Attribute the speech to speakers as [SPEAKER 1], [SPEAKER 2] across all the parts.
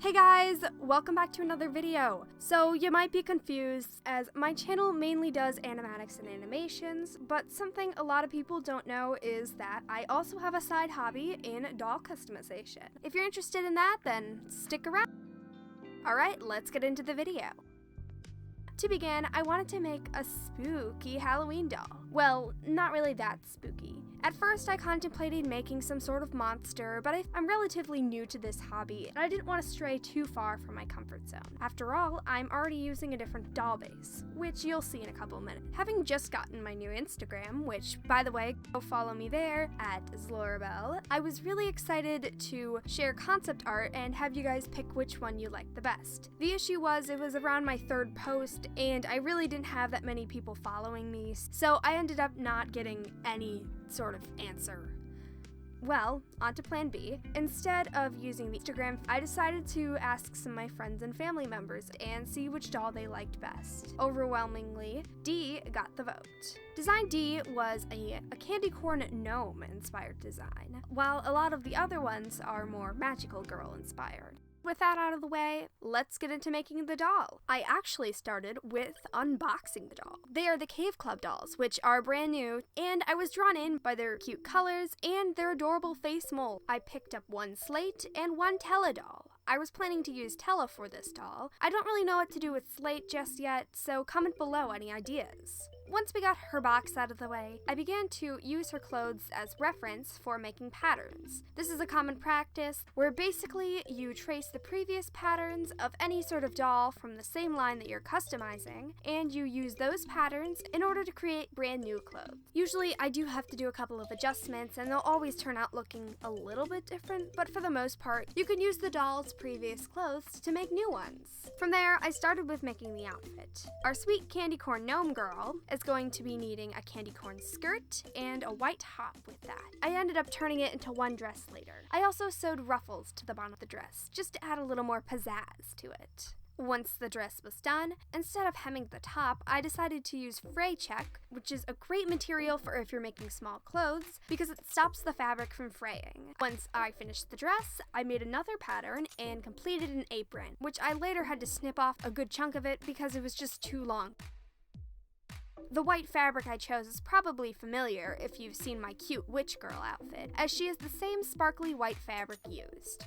[SPEAKER 1] Hey guys, welcome back to another video. So you might be confused as my channel mainly does animatics and animations, but something a lot of people don't know is that I also have a side hobby in doll customization. If you're interested in that, then stick around. Alright, let's get into the video. To begin, I wanted to make a spooky Halloween doll. Well, not really that spooky. At first, I contemplated making some sort of monster, but I'm relatively new to this hobby, and I didn't want to stray too far from my comfort zone. After all, I'm already using a different doll base, which you'll see in a couple minutes. Having just gotten my new Instagram, which, by the way, go follow me there, at Zlorabelle, I was really excited to share concept art and have you guys pick which one you liked the best. The issue was, it was around my third post, and I really didn't have that many people following me, so I ended up not getting any sort of answer. Well, on to plan B. Instead of using the Instagram, I decided to ask some of my friends and family members and see which doll they liked best. Overwhelmingly, D got the vote. Design D was a candy corn gnome inspired design, while a lot of the other ones are more magical girl inspired. With that out of the way, let's get into making the doll. I actually started with unboxing the doll. They are the Cave Club dolls, which are brand new, and I was drawn in by their cute colors and their adorable face mold. I picked up one Slate and one Tella doll. I was planning to use Tella for this doll. I don't really know what to do with Slate just yet, so comment below any ideas. Once we got her box out of the way, I began to use her clothes as reference for making patterns. This is a common practice where basically you trace the previous patterns of any sort of doll from the same line that you're customizing, and you use those patterns in order to create brand new clothes. Usually I do have to do a couple of adjustments and they'll always turn out looking a little bit different, but for the most part, you can use the doll's previous clothes to make new ones. From there, I started with making the outfit. Our sweet candy corn gnome girl is going to be needing a candy corn skirt and a white top with that. I ended up turning it into one dress later. I also sewed ruffles to the bottom of the dress, just to add a little more pizzazz to it. Once the dress was done, instead of hemming the top, I decided to use fray check, which is a great material for if you're making small clothes, because it stops the fabric from fraying. Once I finished the dress, I made another pattern and completed an apron, which I later had to snip off a good chunk of it because it was just too long. The white fabric I chose is probably familiar if you've seen my cute witch girl outfit, as she is the same sparkly white fabric used.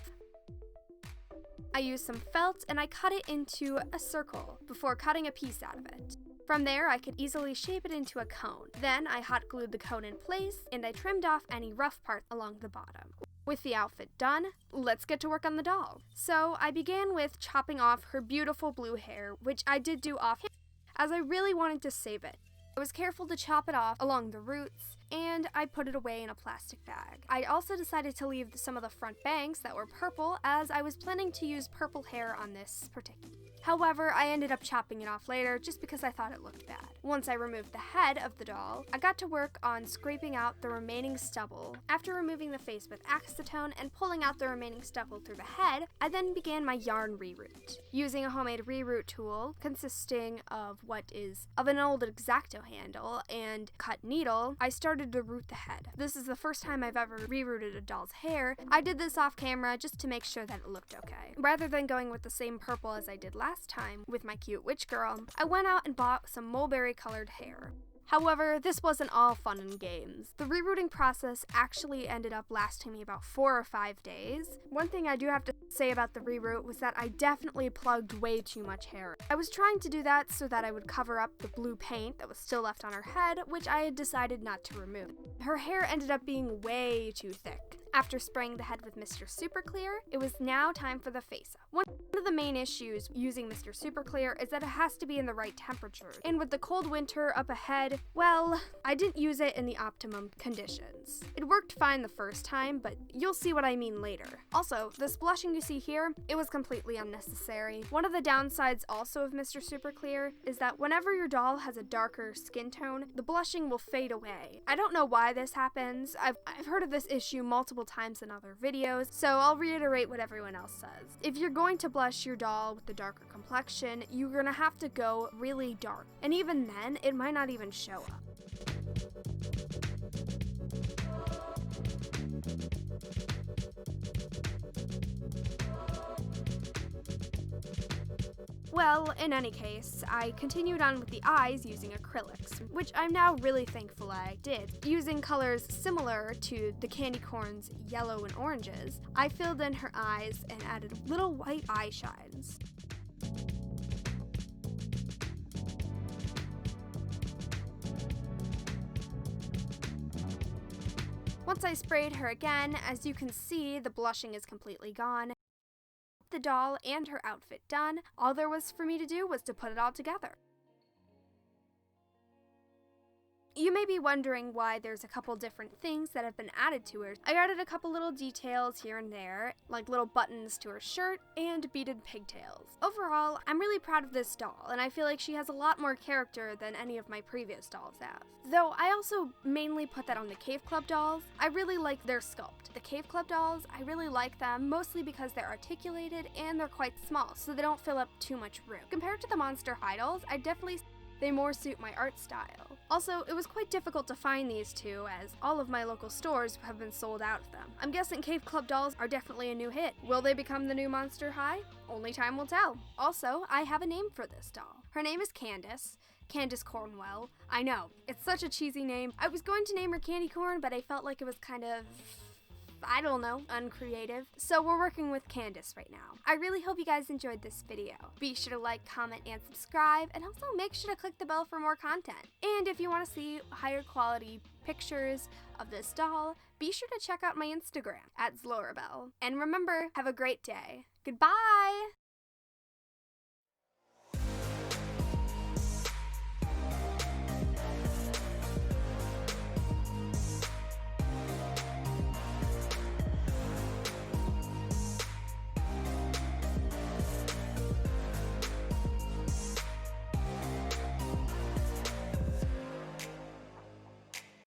[SPEAKER 1] I used some felt and I cut it into a circle before cutting a piece out of it. From there, I could easily shape it into a cone. Then I hot glued the cone in place and I trimmed off any rough parts along the bottom. With the outfit done, let's get to work on the doll. So I began with chopping off her beautiful blue hair, which I did do offhand as I really wanted to save it. I was careful to chop it off along the roots, and I put it away in a plastic bag. I also decided to leave some of the front bangs that were purple, as I was planning to use purple hair on this particular. However, I ended up chopping it off later just because I thought it looked bad. Once I removed the head of the doll, I got to work on scraping out the remaining stubble. After removing the face with acetone and pulling out the remaining stubble through the head, I then began my yarn reroute. Using a homemade reroute tool consisting of an old X-Acto handle and cut needle, I started to root the head. This is the first time I've ever rerouted a doll's hair. I did this off camera just to make sure that it looked okay. Rather than going with the same purple as I did last time with my cute witch girl, I went out and bought some mulberry colored hair. However, this wasn't all fun and games. The rerouting process actually ended up lasting me about 4 or 5 days. One thing I do have to say about the reroute was that I definitely plugged way too much hair. I was trying to do that so that I would cover up the blue paint that was still left on her head, which I had decided not to remove. Her hair ended up being way too thick. After spraying the head with Mr. Super Clear, it was now time for the face-up. One of the main issues using Mr. Super Clear is that it has to be in the right temperature. And with the cold winter up ahead, well, I didn't use it in the optimum conditions. It worked fine the first time, but you'll see what I mean later. Also, this blushing you see here, it was completely unnecessary. One of the downsides also of Mr. Super Clear is that whenever your doll has a darker skin tone, the blushing will fade away. I don't know why this happens. I've heard of this issue multiple times in other videos, so I'll reiterate what everyone else says. If you're going to blush your doll with the darker complexion, you're gonna have to go really dark, and even then, it might not even show up. Well, in any case, I continued on with the eyes using acrylics, which I'm now really thankful I did. Using colors similar to the candy corn's yellow and oranges, I filled in her eyes and added little white eye shines. Once I sprayed her again, as you can see, the blushing is completely gone. The doll and her outfit done, all there was for me to do was to put it all together. You may be wondering why there's a couple different things that have been added to her. I added a couple little details here and there, like little buttons to her shirt and beaded pigtails. Overall, I'm really proud of this doll, and I feel like she has a lot more character than any of my previous dolls have. Though I also mainly put that on the Cave Club dolls. I really like their sculpt. The Cave Club dolls, I really like them, mostly because they're articulated and they're quite small, so they don't fill up too much room. Compared to the Monster High dolls, they more suit my art style. Also, it was quite difficult to find these two, as all of my local stores have been sold out of them. I'm guessing Cave Club dolls are definitely a new hit. Will they become the new Monster High? Only time will tell. Also, I have a name for this doll. Her name is Candace. Candace Cornwell. I know, it's such a cheesy name. I was going to name her Candy Corn, but I felt like it was kind of, I don't know, uncreative. So we're working with Candace right now. I really hope you guys enjoyed this video. Be sure to like, comment, and subscribe, and also make sure to click the bell for more content. And if you want to see higher quality pictures of this doll, be sure to check out my Instagram @Zlorabelle. And remember, have a great day. Goodbye!